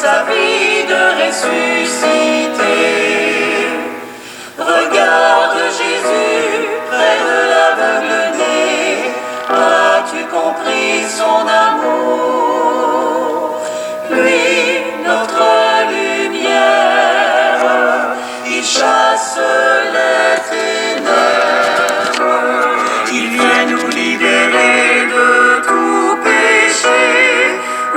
sa vie de ressuscité. Regarde Jésus près de l'aveugle-né, as-tu compris son amour? Lui, notre lumière, il chasse les ténèbres, il vient nous libérer de tout péché.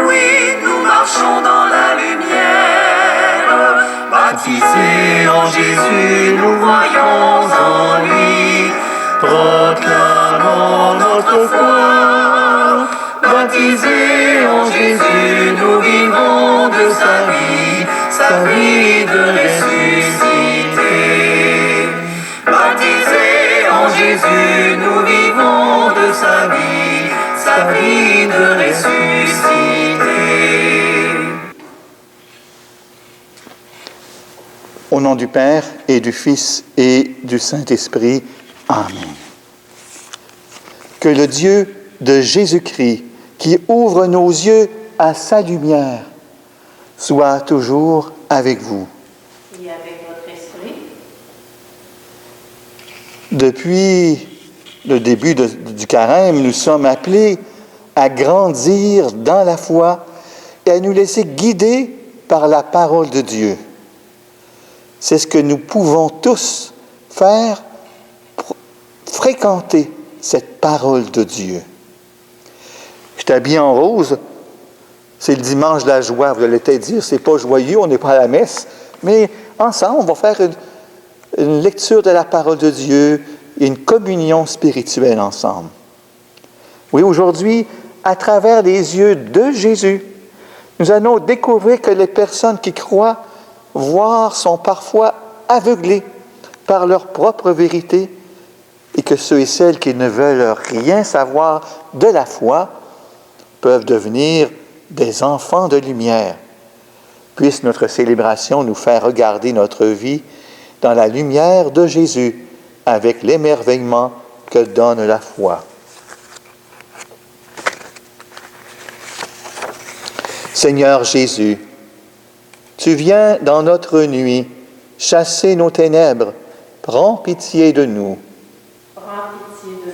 Oui, nous marchons dans la lumière, baptisés en Jésus, nous voyons en lui, proclamons notre foi. Baptisés en Jésus, nous vivons de sa vie de ressuscité. Baptisés en Jésus, nous vivons de sa vie de ressuscité. Au nom du Père et du Fils et du Saint-Esprit. Amen. Que le Dieu de Jésus-Christ, qui ouvre nos yeux à sa lumière, soit toujours avec vous. Et avec votre esprit. Depuis le début du carême, nous sommes appelés à grandir dans la foi et à nous laisser guider par la parole de Dieu. C'est ce que nous pouvons tous faire pour fréquenter cette parole de Dieu. Je t'habille en rose, c'est le dimanche de la joie. Vous allez peut-être dire, c'est pas joyeux, on n'est pas à la messe, mais ensemble, on va faire une lecture de la parole de Dieu et une communion spirituelle ensemble. Oui, aujourd'hui, à travers les yeux de Jésus, nous allons découvrir que les personnes qui croient voir sont parfois aveuglés par leur propre vérité et que ceux et celles qui ne veulent rien savoir de la foi peuvent devenir des enfants de lumière. Puisse notre célébration nous faire regarder notre vie dans la lumière de Jésus avec l'émerveillement que donne la foi. Seigneur Jésus, tu viens dans notre nuit chasser nos ténèbres. Prends pitié de nous. Prends pitié de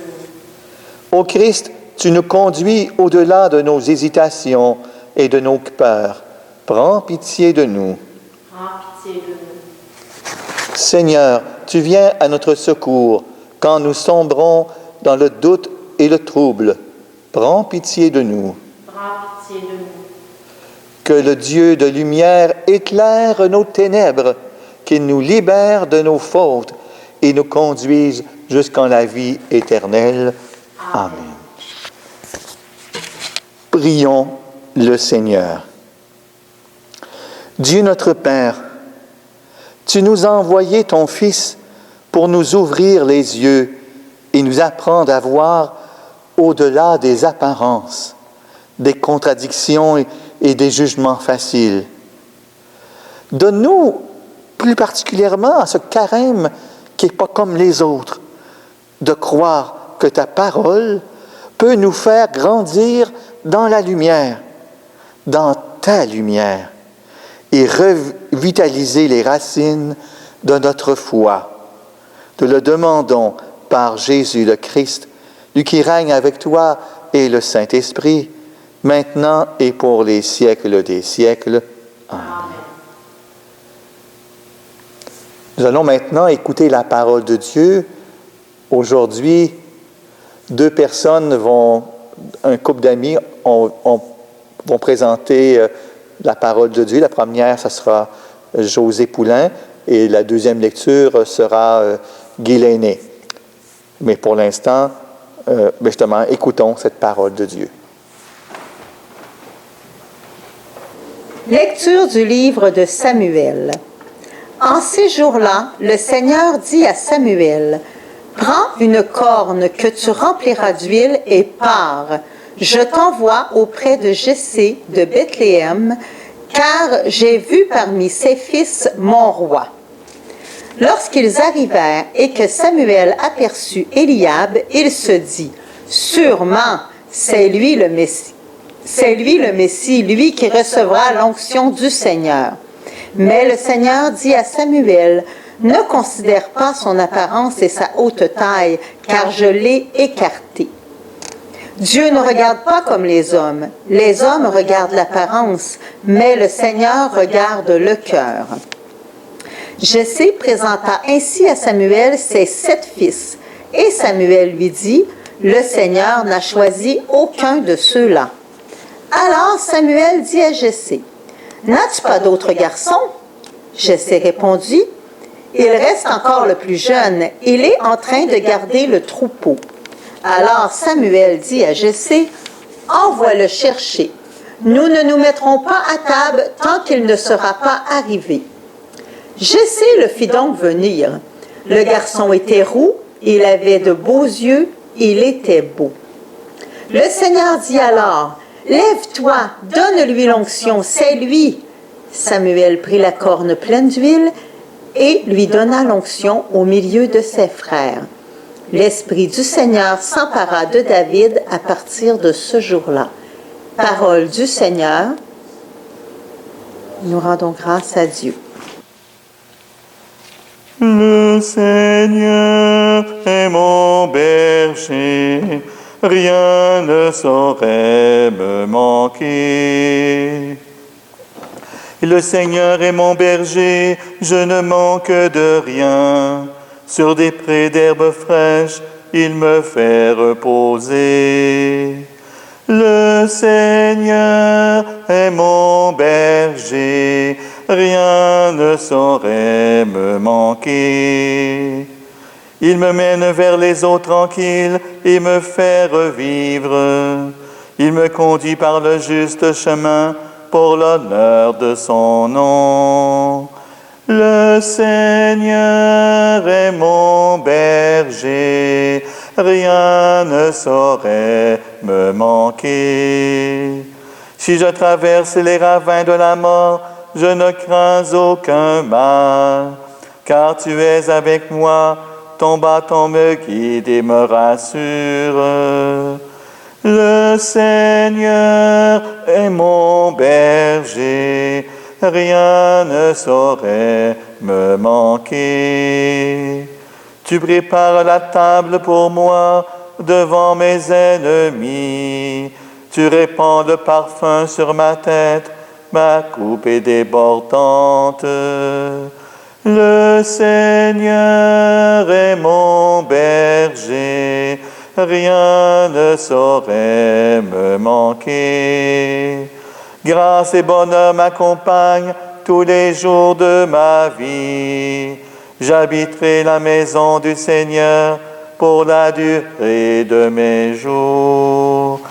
nous. Ô Christ, tu nous conduis au-delà de nos hésitations et de nos peurs. Prends pitié de nous. Prends pitié de nous. Seigneur, tu viens à notre secours quand nous sombrons dans le doute et le trouble. Prends pitié de nous. Prends pitié de nous. Que le Dieu de lumière éclaire nos ténèbres, qu'il nous libère de nos fautes et nous conduise jusqu'en la vie éternelle. Amen. Prions le Seigneur. Dieu notre Père, tu nous as envoyé ton Fils pour nous ouvrir les yeux et nous apprendre à voir au-delà des apparences, des contradictions et des jugements faciles. Donne-nous, plus particulièrement à ce carême qui n'est pas comme les autres, de croire que ta parole peut nous faire grandir dans la lumière, dans ta lumière, et revitaliser les racines de notre foi. Nous le demandons par Jésus le Christ, lui qui règne avec toi et le Saint-Esprit, maintenant et pour les siècles des siècles. Amen. Nous allons maintenant écouter la parole de Dieu. Aujourd'hui, deux personnes un couple d'amis vont présenter la parole de Dieu. La première, ce sera José Poulain et la deuxième lecture sera Guy Lainé. Mais pour l'instant, justement, écoutons cette parole de Dieu. Lecture du livre de Samuel. En ces jours-là, le Seigneur dit à Samuel, « Prends une corne que tu rempliras d'huile et pars. Je t'envoie auprès de Jessé de Bethléem, car j'ai vu parmi ses fils mon roi. » Lorsqu'ils arrivèrent et que Samuel aperçut Éliab, il se dit, « Sûrement, c'est lui le Messie. » C'est lui le Messie, lui qui recevra l'onction du Seigneur. Mais le Seigneur dit à Samuel, « Ne considère pas son apparence et sa haute taille, car je l'ai écarté. » Dieu ne regarde pas comme les hommes. Les hommes regardent l'apparence, mais le Seigneur regarde le cœur. Jessé présenta ainsi à Samuel ses 7 fils. Et Samuel lui dit, « Le Seigneur n'a choisi aucun de ceux-là. » Alors Samuel dit à Jessé, « N'as-tu pas d'autres garçons? » Jessé répondit, « Il reste encore le plus jeune. Il est en train de garder le troupeau. » Alors Samuel dit à Jessé, « Envoie-le chercher. Nous ne nous mettrons pas à table tant qu'il ne sera pas arrivé. » Jessé le fit donc venir. Le garçon était roux, il avait de beaux yeux, il était beau. Le Seigneur dit alors, « Lève-toi, donne-lui l'onction, c'est lui. » Samuel prit la corne pleine d'huile et lui donna l'onction au milieu de ses frères. L'Esprit du Seigneur s'empara de David à partir de ce jour-là. Parole du Seigneur. Nous rendons grâce à Dieu. Le Seigneur est mon berger, rien ne saurait me manquer. Le Seigneur est mon berger, je ne manque de rien. Sur des prés d'herbes fraîches, il me fait reposer. Le Seigneur est mon berger, rien ne saurait me manquer. Il me mène vers les eaux tranquilles et me fait revivre. Il me conduit par le juste chemin pour l'honneur de son nom. Le Seigneur est mon berger, rien ne saurait me manquer. Si je traverse les ravins de la mort, je ne crains aucun mal, car tu es avec moi, ton bâton me guide et me rassure. Le Seigneur est mon berger, rien ne saurait me manquer. Tu prépares la table pour moi devant mes ennemis. Tu répands le parfum sur ma tête, ma coupe est débordante. Le Seigneur est mon berger, rien ne saurait me manquer. Grâce et bonheur m'accompagnent tous les jours de ma vie. J'habiterai la maison du Seigneur pour la durée de mes jours.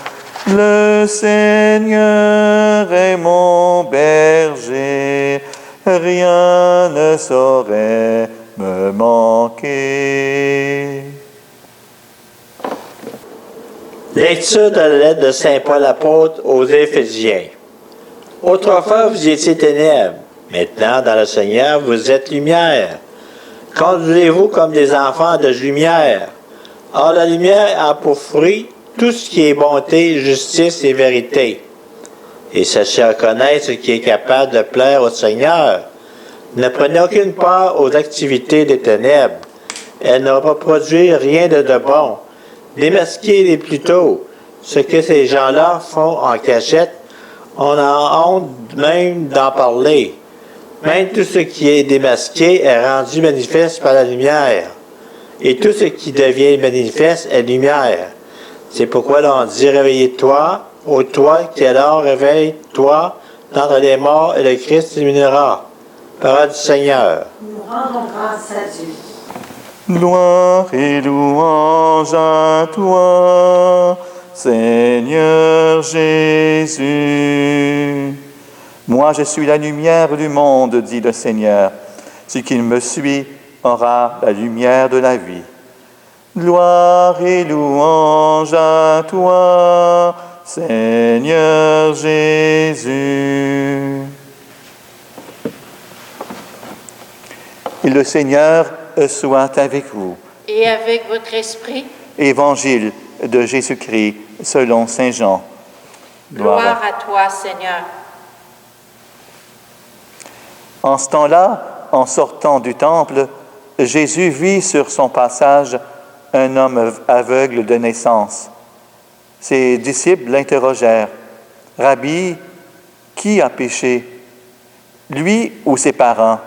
Le Seigneur est mon berger, rien ne saurait me manquer. Lecture de la lettre de Saint Paul apôtre aux Éphésiens. Autrefois, vous étiez ténèbres. Maintenant, dans le Seigneur, vous êtes lumière. Conduisez-vous comme des enfants de lumière. Or, la lumière a pour fruit tout ce qui est bonté, justice et vérité. Et sachez reconnaître ce qui est capable de plaire au Seigneur. Ne prenez aucune part aux activités des ténèbres. Elles n'auront pas produit rien de bon. Démasquez-les plutôt. Ce que ces gens-là font en cachette, on a honte même d'en parler. Même tout ce qui est démasqué est rendu manifeste par la lumière. Et tout ce qui devient manifeste est lumière. C'est pourquoi l'on dit « Réveille-toi, ô toi qui alors réveille-toi d'entre les morts et le Christ illuminera. » Parole du Seigneur. Nous rendons grâce à Dieu. Gloire et louange à toi, Seigneur Jésus. Moi, je suis la lumière du monde, dit le Seigneur. Celui qui me suit aura la lumière de la vie. Gloire et louange à toi, Seigneur Jésus. Et le Seigneur soit avec vous. Et avec votre esprit. Évangile de Jésus-Christ selon saint Jean. Gloire à toi, Seigneur. En ce temps-là, en sortant du temple, Jésus vit sur son passage un homme aveugle de naissance. Ses disciples l'interrogèrent. « Rabbi, qui a péché, lui ou ses parents,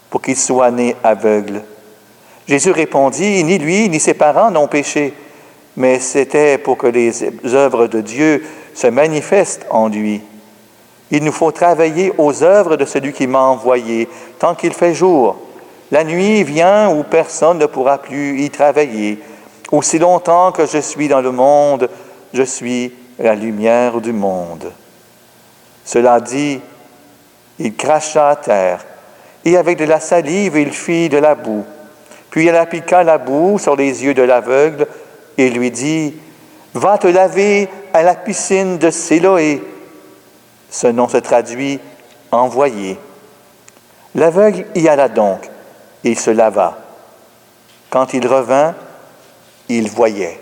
pour qu'il soit né aveugle ?» Jésus répondit, « Ni lui, ni ses parents n'ont péché, mais c'était pour que les œuvres de Dieu se manifestent en lui. Il nous faut travailler aux œuvres de celui qui m'a envoyé, tant qu'il fait jour. La nuit vient où personne ne pourra plus y travailler. Aussi longtemps que je suis dans le monde, je suis la lumière du monde. » Cela dit, il cracha à terre, et avec de la salive, il fit de la boue. Puis il appliqua la boue sur les yeux de l'aveugle et lui dit, « Va te laver à la piscine de Siloé. » Ce nom se traduit « envoyé ». L'aveugle y alla donc, et il se lava. Quand il revint, il voyait.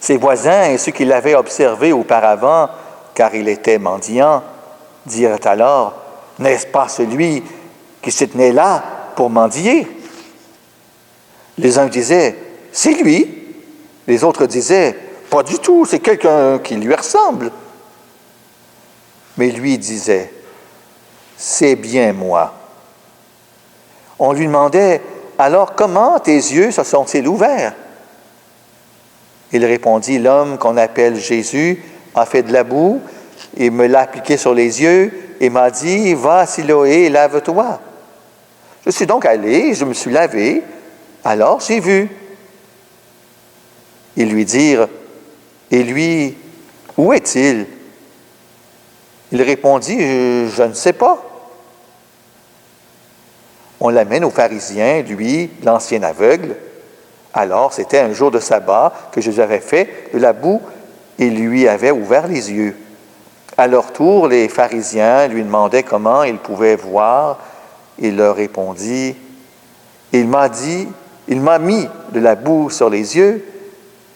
Ses voisins et ceux qui l'avaient observé auparavant, car il était mendiant, dirent alors, « N'est-ce pas celui qui se tenait là pour mendier? » Les uns disaient, « C'est lui. » Les autres disaient, « Pas du tout, c'est quelqu'un qui lui ressemble. » Mais lui disait, « C'est bien moi. » On lui demandait, « Alors comment tes yeux se sont-ils ouverts? » Il répondit, « L'homme qu'on appelle Jésus a fait de la boue et me l'a appliqué sur les yeux et m'a dit, « Va à Siloé et lave-toi. » Je suis donc allé, je me suis lavé, alors j'ai vu. Ils lui dirent, « Et lui, où est-il? » Il répondit, « Je ne sais pas. » On l'amène aux pharisiens, lui, l'ancien aveugle. Alors, c'était un jour de sabbat que Jésus avait fait de la boue et lui avait ouvert les yeux. À leur tour, les pharisiens lui demandaient comment il pouvait voir. Il leur répondit, « Il m'a mis de la boue sur les yeux,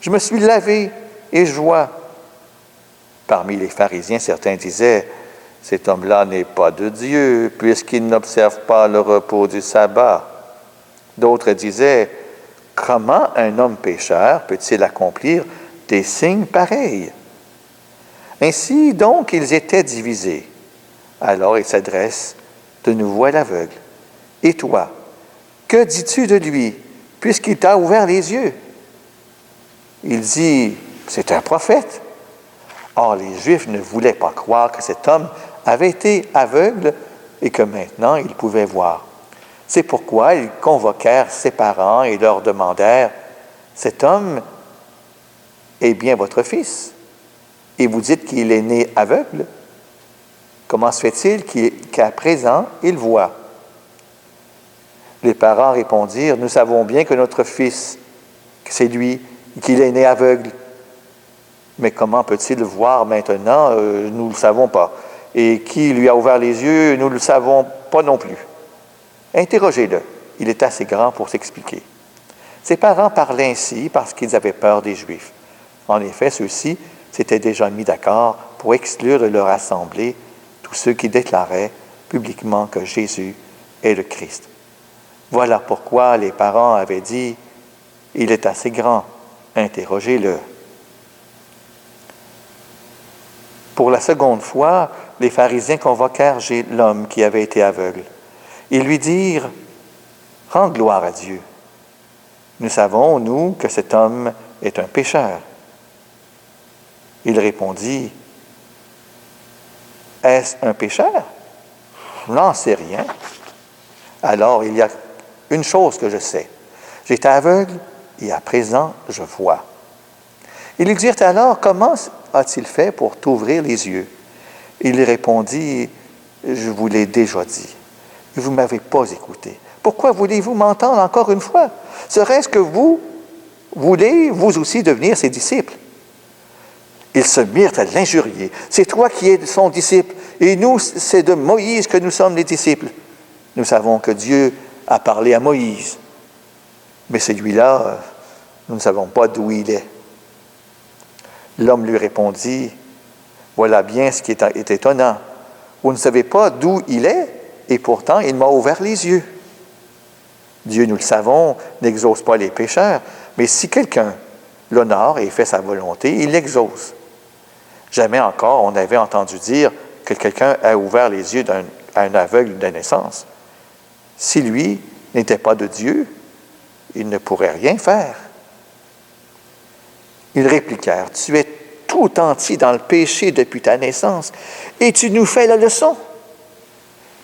je me suis lavé et je vois. » Parmi les pharisiens, certains disaient, « Cet homme-là n'est pas de Dieu, puisqu'il n'observe pas le repos du sabbat. » D'autres disaient, « Comment un homme pécheur peut-il accomplir des signes pareils? » Ainsi donc ils étaient divisés. Alors il s'adresse de nouveau à l'aveugle. « Et toi, que dis-tu de lui, puisqu'il t'a ouvert les yeux? » Il dit, « C'est un prophète. » Or, les Juifs ne voulaient pas croire que cet homme avait été aveugle et que maintenant il pouvait voir. C'est pourquoi ils convoquèrent ses parents et leur demandèrent, « Cet homme est bien votre fils, et vous dites qu'il est né aveugle? Comment se fait-il qu'à présent il voit? » Les parents répondirent, « Nous savons bien que notre fils, que c'est lui, qu'il est né aveugle. Mais comment peut-il voir maintenant? Nous ne le savons pas. Et qui lui a ouvert les yeux? Nous ne le savons pas non plus. Interrogez-le. Il est assez grand pour s'expliquer. » Ses parents parlaient ainsi parce qu'ils avaient peur des Juifs. En effet, ceux-ci s'étaient déjà mis d'accord pour exclure de leur assemblée tous ceux qui déclaraient publiquement que Jésus est le Christ. Voilà pourquoi les parents avaient dit, « Il est assez grand, interrogez-le. » Pour la seconde fois, les pharisiens convoquèrent l'homme qui avait été aveugle. Ils lui dirent, « Rends gloire à Dieu. Nous savons, nous, que cet homme est un pécheur. » Il répondit, « Est-ce un pécheur? Je n'en sais rien. Alors, il y a une chose que je sais. J'étais aveugle et à présent, je vois. » Ils lui dirent alors, « Comment a-t-il fait pour t'ouvrir les yeux? » Il répondit, « Je vous l'ai déjà dit, et vous ne m'avez pas écouté. Pourquoi voulez-vous m'entendre encore une fois? Serait-ce que vous voulez, vous aussi, devenir ses disciples? » Ils se mirent à l'injurier. « C'est toi qui es son disciple, et nous, c'est de Moïse que nous sommes les disciples. Nous savons que Dieu a parlé à Moïse, mais celui-là, nous ne savons pas d'où il est. » L'homme lui répondit, « Voilà bien ce qui est étonnant. Vous ne savez pas d'où il est, et pourtant il m'a ouvert les yeux. Dieu, nous le savons, n'exauce pas les pécheurs, mais si quelqu'un l'honore et fait sa volonté, il l'exauce. Jamais encore on avait entendu dire que quelqu'un a ouvert les yeux à un aveugle de naissance. Si lui n'était pas de Dieu, il ne pourrait rien faire. » Ils répliquèrent, « Tu es tout entier dans le péché depuis ta naissance, et tu nous fais la leçon. »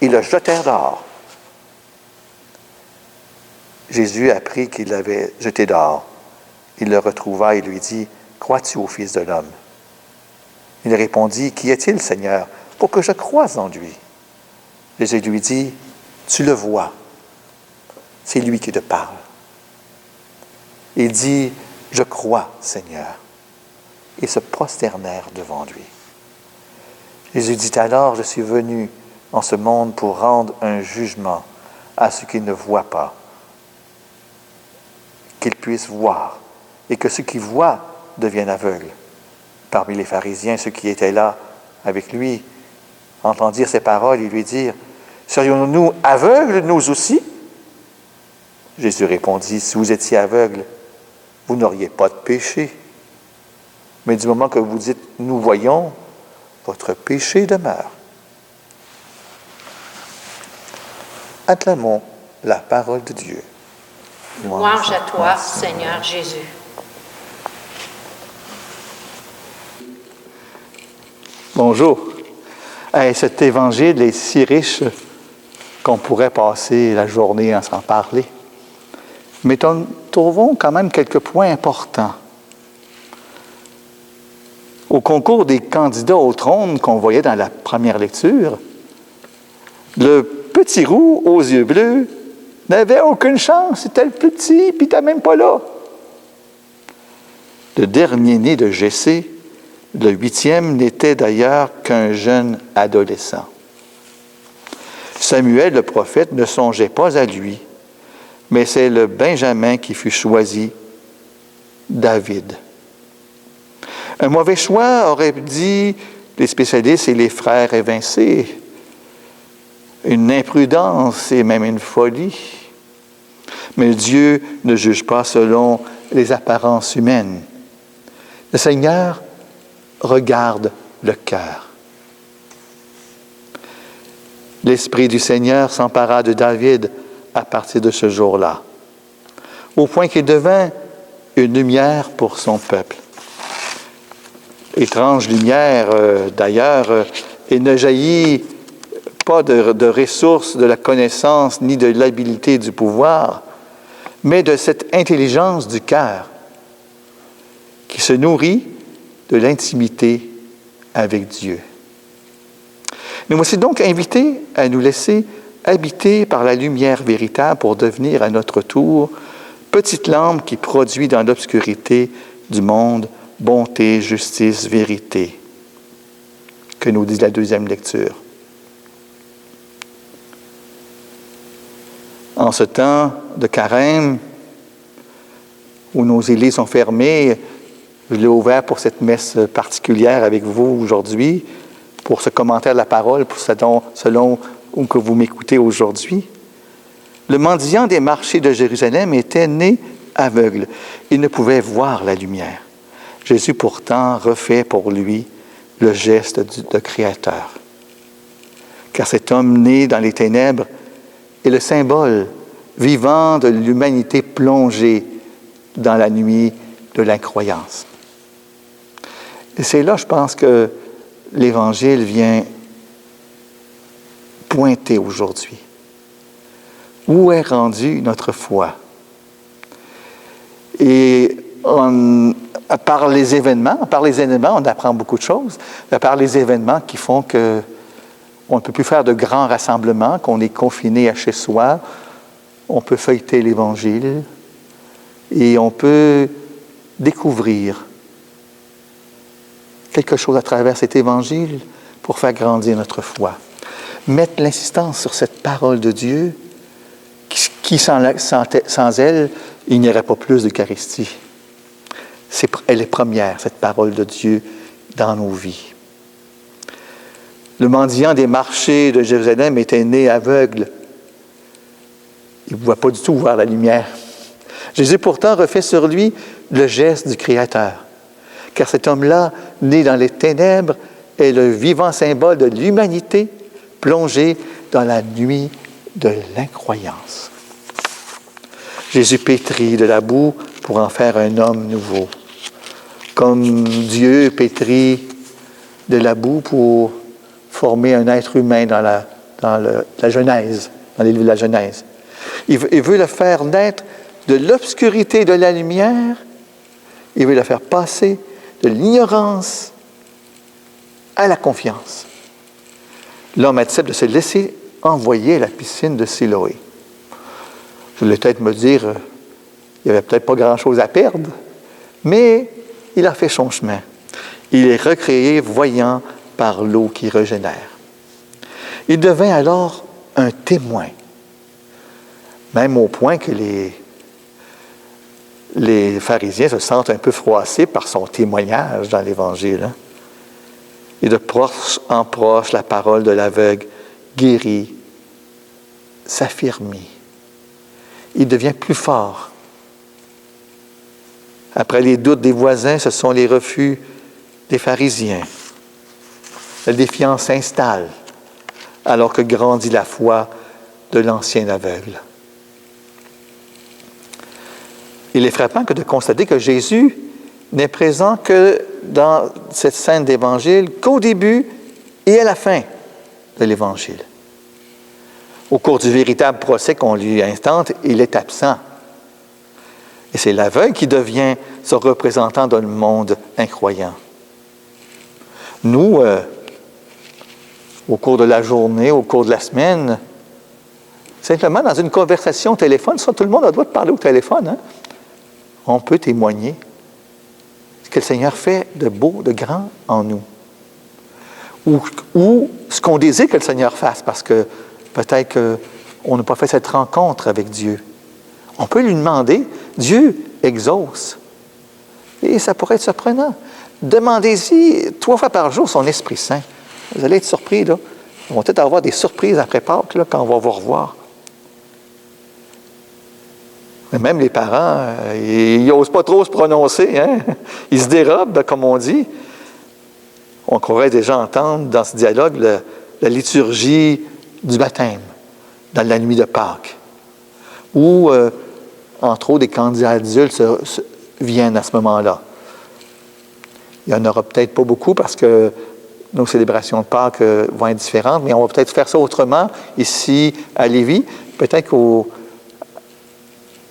Ils le jetèrent dehors. Jésus apprit qu'il l'avait jeté dehors. Il le retrouva et lui dit, « Crois-tu au Fils de l'homme? » Il répondit, « Qui est-il, Seigneur, pour que je croie en lui? » Jésus lui dit, « Tu le vois. C'est lui qui te parle. » Il dit, « Je crois, Seigneur. » Ils se prosternèrent devant lui. Jésus dit alors, « Je suis venu en ce monde pour rendre un jugement à ceux qui ne voient pas, qu'ils puissent voir, et que ceux qui voient deviennent aveugles. » Parmi les pharisiens, ceux qui étaient là avec lui, entendirent ces paroles et lui dirent, « Serions-nous aveugles, nous aussi? » Jésus répondit, « Si vous étiez aveugles, vous n'auriez pas de péché. Mais du moment que vous dites « nous voyons », votre péché demeure. » Acclamons la parole de Dieu. Louange à toi, Seigneur Jésus. Bonjour. Cet évangile est si riche qu'on pourrait passer la journée à s'en parler. Mais nous trouvons quand même quelques points importants. Au concours des candidats au trône qu'on voyait dans la première lecture, le petit roux aux yeux bleus n'avait aucune chance. C'était le plus petit, puis il n'était même pas là. Le dernier-né de Jessé, le 8e, n'était d'ailleurs qu'un jeune adolescent. Samuel, le prophète, ne songeait pas à lui, mais c'est le Benjamin qui fut choisi, David. Un mauvais choix, auraient dit les spécialistes et les frères évincés. Une imprudence et même une folie. Mais Dieu ne juge pas selon les apparences humaines. Le Seigneur regarde le cœur. L'Esprit du Seigneur s'empara de David à partir de ce jour-là, au point qu'il devint une lumière pour son peuple. Étrange lumière, d'ailleurs, il ne jaillit pas de ressources de la connaissance ni de l'habileté du pouvoir, mais de cette intelligence du cœur qui se nourrit de l'intimité avec Dieu. Nous voici donc invités à nous laisser habiter par la lumière véritable pour devenir à notre tour petite lampe qui produit dans l'obscurité du monde bonté, justice, vérité, que nous dit la deuxième lecture. En ce temps de carême, où nos églises sont fermées, je l'ai ouvert pour cette messe particulière avec vous aujourd'hui, pour ce commentaire de la parole, selon où que vous m'écoutez aujourd'hui. Le mendiant des marchés de Jérusalem était né aveugle. Il ne pouvait voir la lumière. Jésus pourtant refait pour lui le geste de Créateur. Car cet homme né dans les ténèbres est le symbole vivant de l'humanité plongée dans la nuit de l'incroyance. Et c'est là, je pense, que l'Évangile vient pointer aujourd'hui. Où est rendue notre foi? Et par les événements, on apprend beaucoup de choses. Par les événements qui font qu'on ne peut plus faire de grands rassemblements, qu'on est confiné à chez soi, on peut feuilleter l'Évangile et on peut découvrir quelque chose à travers cet Évangile pour faire grandir notre foi. Mettre l'insistance sur cette parole de Dieu qui sans elle, il n'y aurait pas plus d'Eucharistie. Elle est première, cette parole de Dieu, dans nos vies. Le mendiant des marchés de Jérusalem était né aveugle. Il ne pouvait pas du tout voir la lumière. Jésus pourtant refait sur lui le geste du Créateur. Car cet homme-là, né dans les ténèbres, est le vivant symbole de l'humanité plongée dans la nuit de l'incroyance. Jésus pétrit de la boue pour en faire un homme nouveau. Comme Dieu pétrit de la boue pour former un être humain dans la Genèse, dans les livres de la Genèse. Il veut le faire naître de l'obscurité de la lumière. Il veut le faire passer de l'ignorance à la confiance. L'homme accepte de se laisser envoyer à la piscine de Siloé. Vous allez peut-être me dire, il n'y avait peut-être pas grand-chose à perdre, mais il a fait son chemin. Il est recréé, voyant par l'eau qui régénère. Il devint alors un témoin, même au point que les pharisiens se sentent un peu froissés par son témoignage dans l'Évangile. Hein? Et de proche en proche, la parole de l'aveugle guérit, s'affermit. Il devient plus fort. Après les doutes des voisins, ce sont les refus des pharisiens. La défiance s'installe alors que grandit la foi de l'ancien aveugle. Il est frappant que de constater que Jésus n'est présent que dans cette scène d'Évangile qu'au début et à la fin de l'Évangile. Au cours du véritable procès qu'on lui intente, il est absent. Et c'est l'aveugle qui devient son représentant dans le monde incroyant. Nous, au cours de la journée, au cours de la semaine, simplement dans une conversation au téléphone, ça, tout le monde a le droit de parler au téléphone, hein? On peut témoigner ce que le Seigneur fait de beau, de grand en nous. Ou ce qu'on désire que le Seigneur fasse, parce que peut-être qu'on n'a pas fait cette rencontre avec Dieu. On peut lui demander, Dieu exauce. Et ça pourrait être surprenant. Demandez-y 3 fois par jour son Esprit Saint. Vous allez être surpris, là. On va peut-être avoir des surprises après Pâques, là, quand on va vous revoir. Et même les parents, ils n'osent pas trop se prononcer, hein? Ils se dérobent, comme on dit. On croirait déjà entendre dans ce dialogue la liturgie du baptême, dans la nuit de Pâques, où, entre autres, des candidats adultes viennent à ce moment-là. Il n'y en aura peut-être pas beaucoup parce que nos célébrations de Pâques vont être différentes, mais on va peut-être faire ça autrement ici à Lévis. Peut-être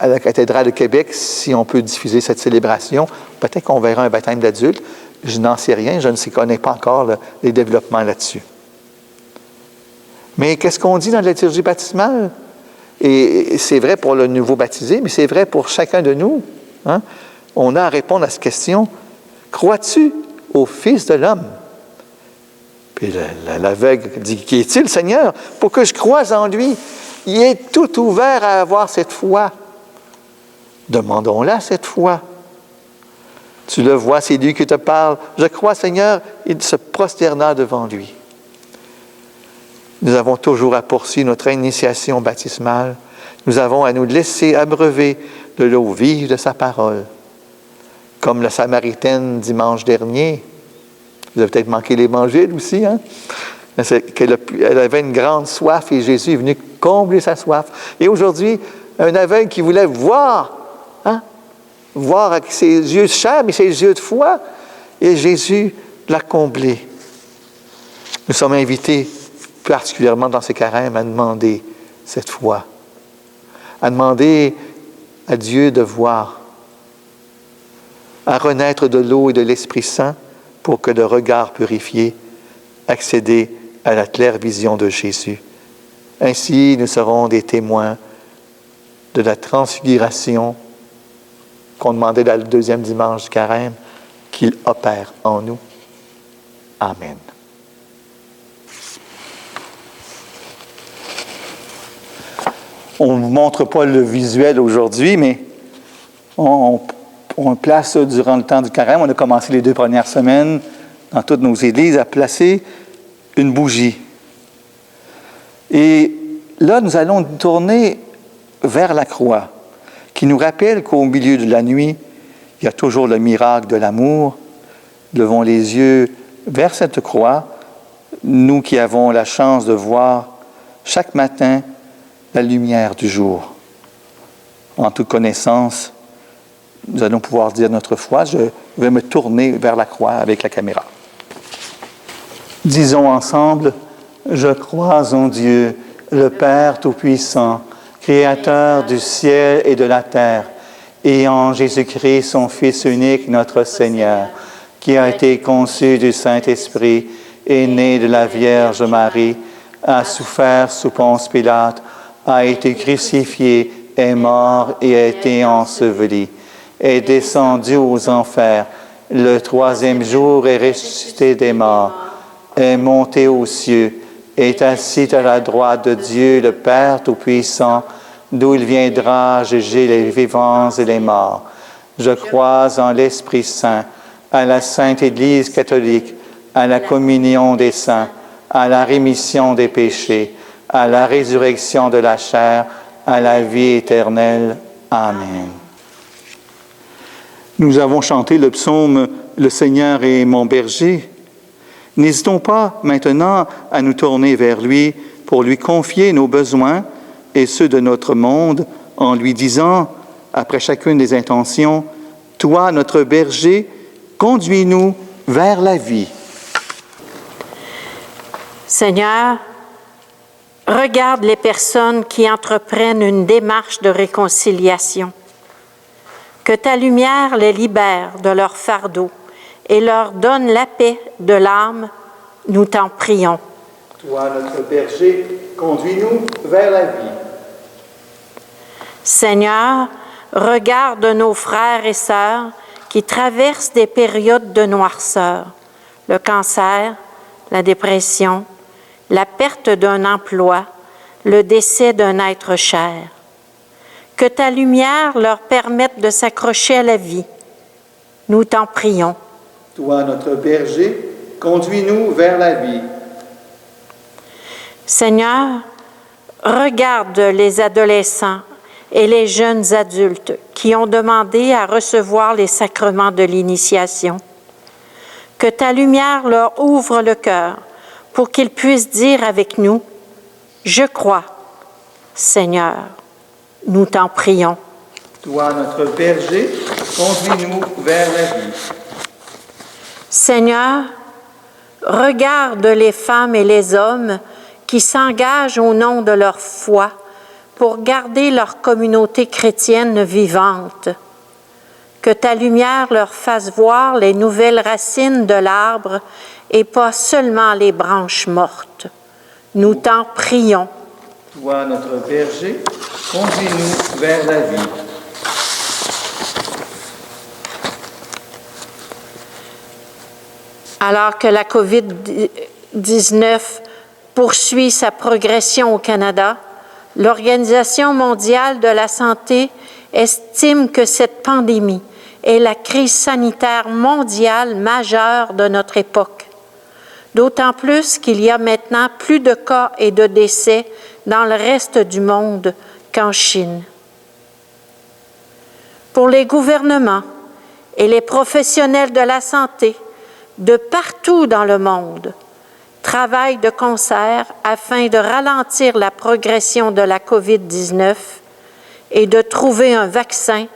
à la cathédrale de Québec, si on peut diffuser cette célébration, peut-être qu'on verra un baptême d'adultes. Je n'en sais rien, je ne connais pas encore les développements là-dessus. Mais qu'est-ce qu'on dit dans la liturgie baptismale? Et c'est vrai pour le nouveau baptisé, mais c'est vrai pour chacun de nous. Hein? On a à répondre à cette question. Crois-tu au Fils de l'homme? Puis l'aveugle dit, qui est-il, Seigneur? Pour que je croie en lui. Il est tout ouvert à avoir cette foi. Demandons-la cette foi. Tu le vois, c'est lui qui te parle. Je crois, Seigneur, il se prosterna devant lui. Nous avons toujours à poursuivre notre initiation baptismale. Nous avons à nous laisser abreuver de l'eau vive de sa parole. Comme la Samaritaine dimanche dernier. Vous avez peut-être manqué l'Évangile aussi, hein? Elle avait une grande soif et Jésus est venu combler sa soif. Et aujourd'hui, un aveugle qui voulait voir, hein? Voir avec ses yeux de chair, mais ses yeux de foi, et Jésus l'a comblé. Nous sommes invités, particulièrement dans ces carêmes, à demander cette foi, à demander à Dieu de voir, à renaître de l'eau et de l'Esprit Saint pour que le regard purifié accéder à la claire vision de Jésus. Ainsi, nous serons des témoins de la transfiguration qu'on demandait dans le 2e dimanche du carême, qu'il opère en nous. Amen. On ne vous montre pas le visuel aujourd'hui, mais on on place durant le temps du carême, on a commencé les 2 premières semaines dans toutes nos églises à placer une bougie. Et là, nous allons nous tourner vers la croix, qui nous rappelle qu'au milieu de la nuit, il y a toujours le miracle de l'amour. Levons les yeux vers cette croix, nous qui avons la chance de voir chaque matin la lumière du jour. En toute connaissance, nous allons pouvoir dire notre foi. Je vais me tourner vers la croix avec la caméra. Disons ensemble, je crois en Dieu, le Père Tout-Puissant, Créateur du ciel et de la terre, et en Jésus-Christ, son Fils unique, notre Seigneur, qui a été conçu du Saint-Esprit, est né de la Vierge Marie, a souffert sous Ponce Pilate, a été crucifié, est mort et a été enseveli, est descendu aux enfers, le 3e jour est ressuscité des morts, est monté aux cieux, est assis à la droite de Dieu, le Père Tout-Puissant, d'où il viendra juger les vivants et les morts. Je crois en l'Esprit Saint, à la Sainte Église catholique, à la communion des saints, à la rémission des péchés, à la résurrection de la chair, à la vie éternelle. Amen. Nous avons chanté le psaume « Le Seigneur est mon berger ». N'hésitons pas maintenant à nous tourner vers lui pour lui confier nos besoins et ceux de notre monde en lui disant, après chacune des intentions, « Toi, notre berger, conduis-nous vers la vie. » Seigneur, regarde les personnes qui entreprennent une démarche de réconciliation. Que ta lumière les libère de leur fardeau et leur donne la paix de l'âme, nous t'en prions. Toi, notre berger, conduis-nous vers la vie. Seigneur, regarde nos frères et sœurs qui traversent des périodes de noirceur, le cancer, la dépression, la perte d'un emploi, le décès d'un être cher. Que ta lumière leur permette de s'accrocher à la vie. Nous t'en prions. Toi, notre berger, conduis-nous vers la vie. Seigneur, regarde les adolescents et les jeunes adultes qui ont demandé à recevoir les sacrements de l'initiation. Que ta lumière leur ouvre le cœur pour qu'ils puissent dire avec nous, « Je crois, Seigneur, nous t'en prions. » Toi, notre berger, conduis-nous vers la vie. Seigneur, regarde les femmes et les hommes qui s'engagent au nom de leur foi pour garder leur communauté chrétienne vivante. Que ta lumière leur fasse voir les nouvelles racines de l'arbre et pas seulement les branches mortes. Nous t'en prions. Toi, notre berger, conduis-nous vers la vie. Alors que la COVID-19 poursuit sa progression au Canada, l'Organisation mondiale de la santé estime que cette pandémie est la crise sanitaire mondiale majeure de notre époque. D'autant plus qu'il y a maintenant plus de cas et de décès dans le reste du monde qu'en Chine. Pour les gouvernements et les professionnels de la santé, de partout dans le monde, travaillent de concert afin de ralentir la progression de la COVID-19 et de trouver un vaccin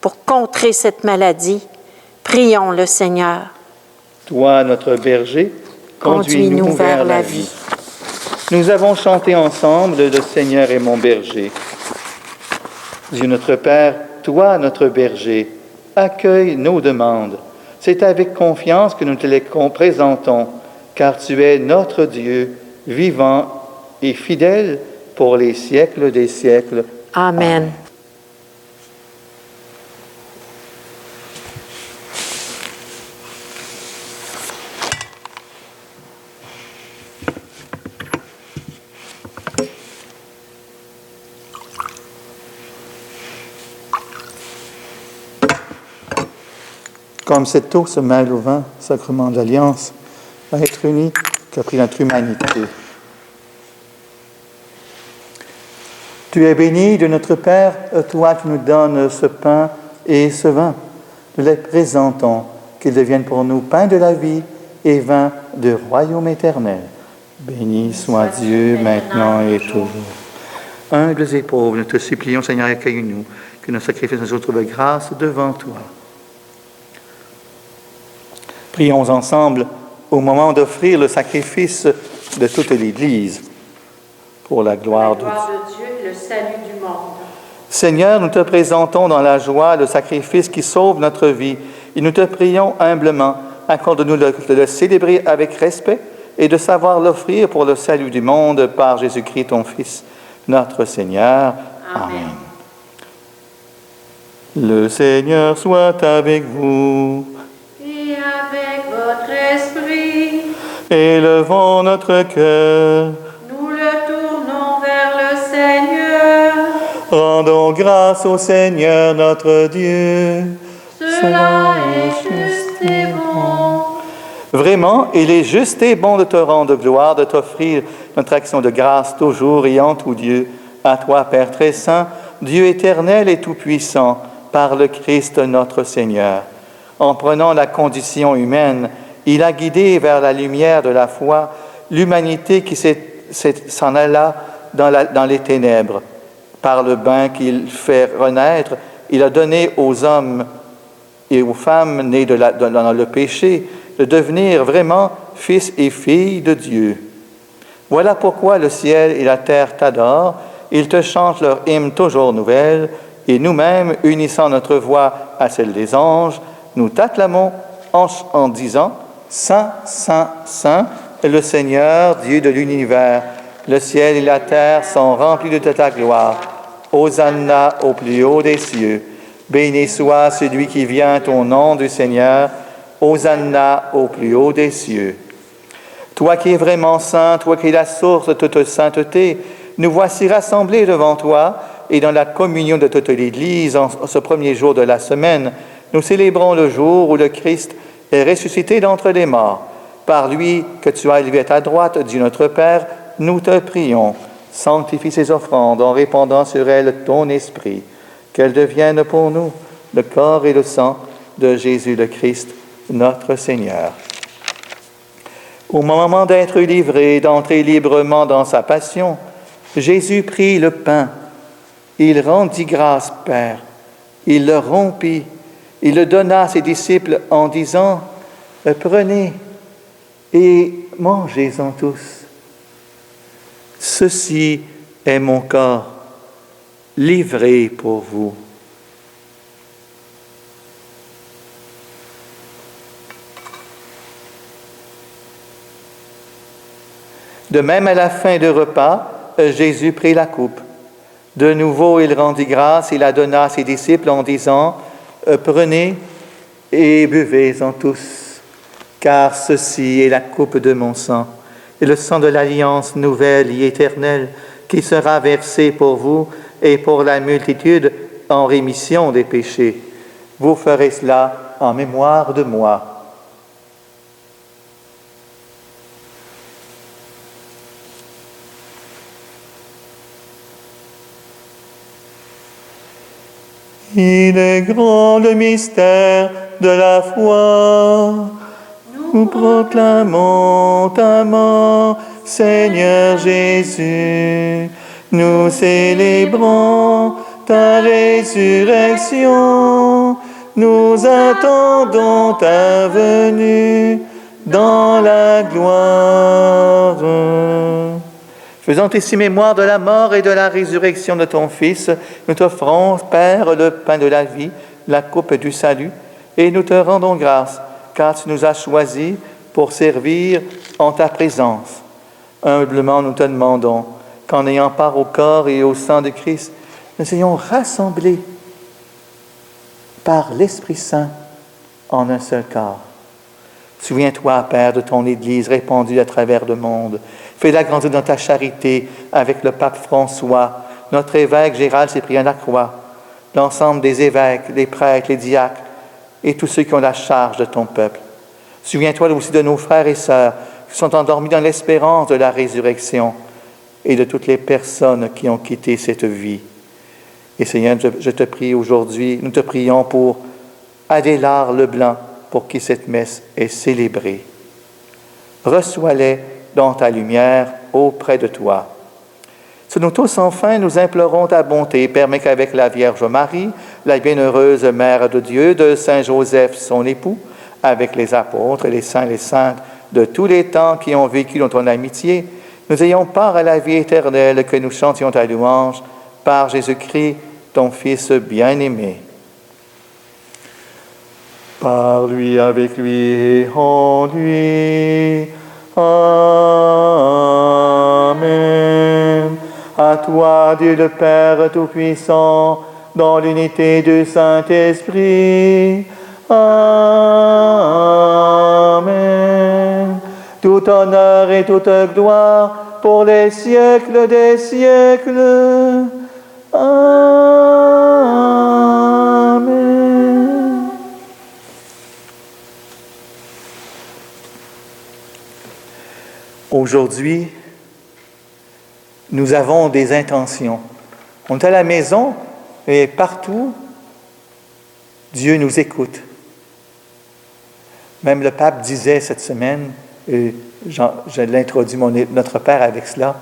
pour contrer cette maladie. Prions le Seigneur. Toi, notre berger, conduis-nous vers la vie. Nous avons chanté ensemble « Le Seigneur est mon berger ». Dieu notre Père, toi, notre berger, accueille nos demandes. C'est avec confiance que nous te les présentons, car tu es notre Dieu, vivant et fidèle pour les siècles des siècles. Amen. comme cette eau se mêle au vin, sacrement de l'alliance, à être unis qu'a pris notre humanité. Tu es béni de notre Père, toi tu nous donnes ce pain et ce vin. Nous les présentons, qu'ils deviennent pour nous pain de la vie et vin du royaume éternel. Béni soit Dieu maintenant et toujours. Humbles et pauvres, nous te supplions, Seigneur, accueille-nous, que nos sacrifices nous retrouvent grâce devant toi. Prions ensemble au moment d'offrir le sacrifice de toute l'Église pour la gloire de Dieu. Le salut du monde. Seigneur, nous te présentons dans la joie le sacrifice qui sauve notre vie et nous te prions humblement, accorde-nous de le célébrer avec respect et de savoir l'offrir pour le salut du monde par Jésus-Christ, ton Fils, notre Seigneur. Amen. Le Seigneur soit avec vous. Et avec votre esprit, Élevons notre cœur. nous le tournons vers le Seigneur. Rendons grâce au Seigneur notre Dieu. Cela est juste et bon. Vraiment, il est juste et bon de te rendre gloire, de t'offrir notre action de grâce toujours et en tout Dieu. À toi, Père très saint, Dieu éternel et tout-puissant, par le Christ notre Seigneur. En prenant la condition humaine, il a guidé vers la lumière de la foi l'humanité qui s'en alla dans les ténèbres. Par le bain qu'il fait renaître, il a donné aux hommes et aux femmes nés dans le péché de devenir vraiment fils et filles de Dieu. Voilà pourquoi le ciel et la terre t'adorent, ils te chantent leur hymne toujours nouvelle, et nous-mêmes, unissant notre voix à celle des anges, nous t'acclamons en disant « Saint, Saint, Saint, le Seigneur, Dieu de l'univers, le ciel et la terre sont remplis de ta gloire. Hosanna au plus haut des cieux. Béni soit celui qui vient au nom du Seigneur. Hosanna au plus haut des cieux. » Toi qui es vraiment saint, toi qui es la source de toute sainteté, nous voici rassemblés devant toi et dans la communion de toute l'Église en ce premier jour de la semaine, nous célébrons le jour où le Christ est ressuscité d'entre les morts. Par lui que tu as élevé à ta droite, Dieu notre Père, nous te prions. Sanctifie ces offrandes en répandant sur elles ton esprit, qu'elles deviennent pour nous le corps et le sang de Jésus le Christ, notre Seigneur. Au moment d'être livré, d'entrer librement dans sa passion, Jésus prit le pain. Il rendit grâce, Père. Il le rompit. Il le donna à ses disciples en disant « Prenez et mangez-en tous. Ceci est mon corps, livré pour vous. » De même, à la fin du repas, Jésus prit la coupe. De nouveau, il rendit grâce, il la donna à ses disciples en disant « Prenez et buvez-en tous, car ceci est la coupe de mon sang, et le sang de l'alliance nouvelle et éternelle qui sera versé pour vous et pour la multitude en rémission des péchés. Vous ferez cela en mémoire de moi. » Il est grand le mystère de la foi. Nous proclamons ta mort, Seigneur Jésus. Nous célébrons ta résurrection. Nous attendons ta venue dans la gloire. Faisant ici mémoire de la mort et de la résurrection de ton Fils, nous t'offrons, Père, le pain de la vie, la coupe du salut, et nous te rendons grâce, car tu nous as choisis pour servir en ta présence. Humblement, nous te demandons qu'en ayant part au corps et au sang de Christ, nous soyons rassemblés par l'Esprit Saint en un seul corps. Souviens-toi, Père, de ton Église répandue à travers le monde. Fais-la grandir dans ta charité avec le pape François, notre évêque Gérald Cyprien Lacroix, l'ensemble des évêques, les prêtres, les diacres, et tous ceux qui ont la charge de ton peuple. Souviens-toi aussi de nos frères et sœurs qui sont endormis dans l'espérance de la résurrection et de toutes les personnes qui ont quitté cette vie. Et Seigneur, je te prie aujourd'hui, nous te prions pour Adélard Leblanc, pour qui cette messe est célébrée. Reçois-les dans ta lumière auprès de toi. Sur nous tous, enfin, nous implorons ta bonté. Permets qu'avec la Vierge Marie, la bienheureuse Mère de Dieu, de Saint Joseph, son époux, avec les apôtres, les saints et les saintes de tous les temps qui ont vécu dans ton amitié, nous ayons part à la vie éternelle, que nous chantions ta louange par Jésus-Christ, ton Fils bien-aimé. Par lui, avec lui et en lui. Amen. À toi, Dieu le Père Tout-Puissant, dans l'unité du Saint-Esprit. Amen. Tout honneur et toute gloire pour les siècles des siècles. Amen. Aujourd'hui, nous avons des intentions. On est à la maison et partout, Dieu nous écoute. Même le pape disait cette semaine, et je l'introduis notre Père avec cela,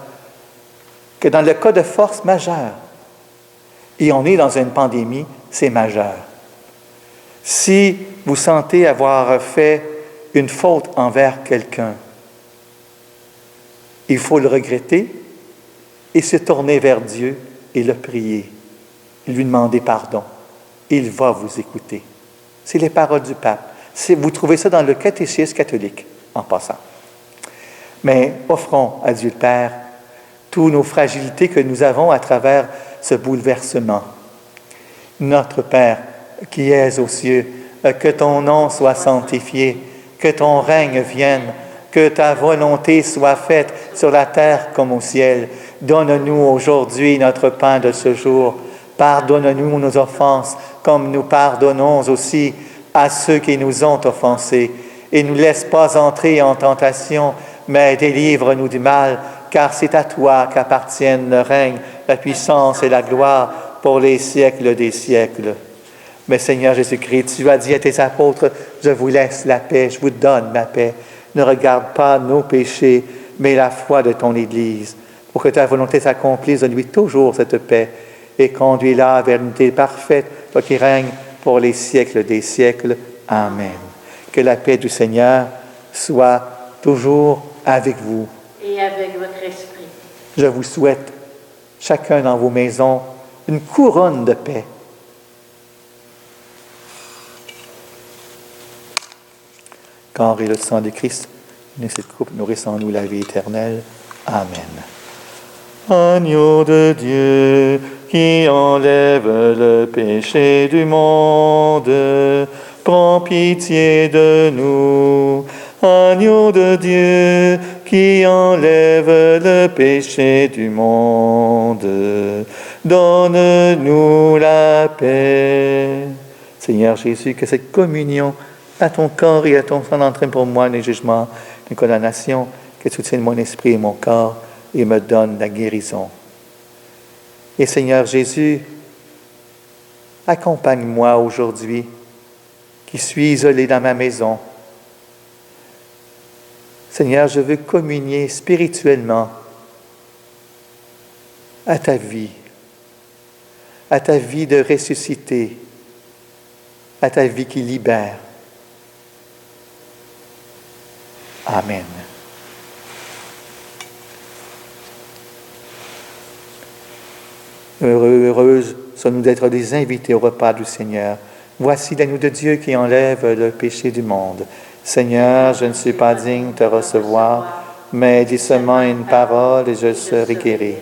que dans le cas de force majeure, et on est dans une pandémie, c'est majeur. Si vous sentez avoir fait une faute envers quelqu'un, il faut le regretter et se tourner vers Dieu et le prier, lui demander pardon. Il va vous écouter. C'est les paroles du pape. Vous trouvez ça dans le catéchisme catholique, en passant. Mais offrons à Dieu le Père toutes nos fragilités que nous avons à travers ce bouleversement. Notre Père, qui es aux cieux, que ton nom soit sanctifié, que ton règne vienne, que ta volonté soit faite sur la terre comme au ciel. Donne-nous aujourd'hui notre pain de ce jour. Pardonne-nous nos offenses, comme nous pardonnons aussi à ceux qui nous ont offensés. Et ne nous laisse pas entrer en tentation, mais délivre-nous du mal, car c'est à toi qu'appartiennent le règne, la puissance et la gloire pour les siècles des siècles. Mais Seigneur Jésus-Christ, tu as dit à tes apôtres, je vous laisse la paix, je vous donne ma paix. Ne regarde pas nos péchés, mais la foi de ton Église, pour que ta volonté s'accomplisse. Donne-lui toujours cette paix et conduis-la vers l'unité parfaite, toi qui règnes pour les siècles des siècles. Amen. Que la paix du Seigneur soit toujours avec vous. Et avec votre esprit. Je vous souhaite, chacun dans vos maisons, une couronne de paix. Corps et le sang de Christ, et cette coupe nourrisse en nous la vie éternelle. Amen. Agneau de Dieu, qui enlève le péché du monde, prends pitié de nous. Agneau de Dieu, qui enlève le péché du monde, donne-nous la paix. Seigneur Jésus, que cette communion à ton corps et à ton sang entraîne pour moi les jugements, les condamnations, que soutienne mon esprit et mon corps et me donne la guérison. Et Seigneur Jésus, accompagne-moi aujourd'hui, qui suis isolé dans ma maison. Seigneur, je veux communier spirituellement à ta vie de ressuscité, à ta vie qui libère. Amen. Heureuse sommes-nous d'être des invités au repas du Seigneur. Voici l'agneau de Dieu qui enlève le péché du monde. Seigneur, je ne suis pas digne de te recevoir, mais dis seulement une parole et je serai guéri.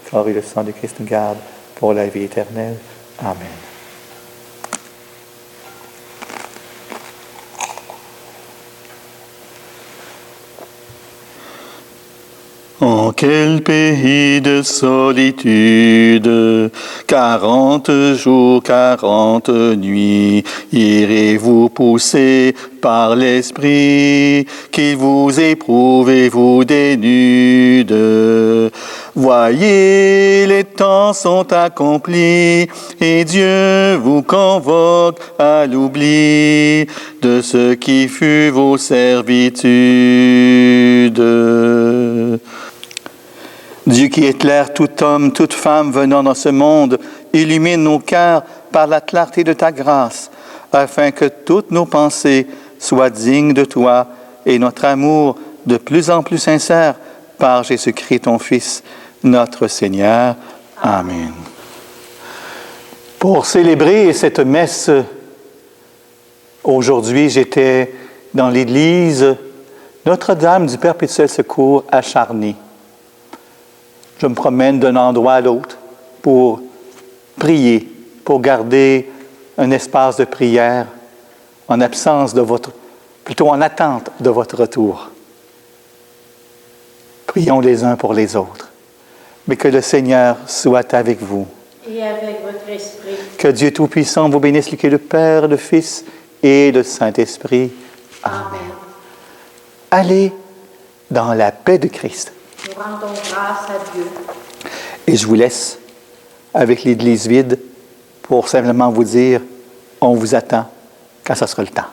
Corps et le sang de Christ nous garde pour la vie éternelle. Amen. En quel pays de solitude, 40 jours, 40 nuits, irez-vous pousser par l'Esprit, qu'il vous éprouve et vous dénude. Voyez, les temps sont accomplis, et Dieu vous convoque à l'oubli de ce qui fut vos servitudes. Dieu qui éclaire tout homme, toute femme venant dans ce monde, illumine nos cœurs par la clarté de ta grâce, afin que toutes nos pensées soient dignes de toi et notre amour de plus en plus sincère par Jésus-Christ, ton Fils, notre Seigneur. Amen. Pour célébrer cette messe, aujourd'hui, j'étais dans l'église Notre-Dame du Perpétuel Secours à Charny. Je me promène d'un endroit à l'autre pour prier, pour garder un espace de prière en absence de plutôt en attente de votre retour. Prions les uns pour les autres. Mais que le Seigneur soit avec vous. Et avec votre esprit. Que Dieu Tout-Puissant vous bénisse, qui est le Père, le Fils et le Saint-Esprit. Amen. Allez dans la paix de Christ. Nous rendons grâce à Dieu. Et je vous laisse avec l'Église vide pour simplement vous dire, on vous attend quand ce sera le temps.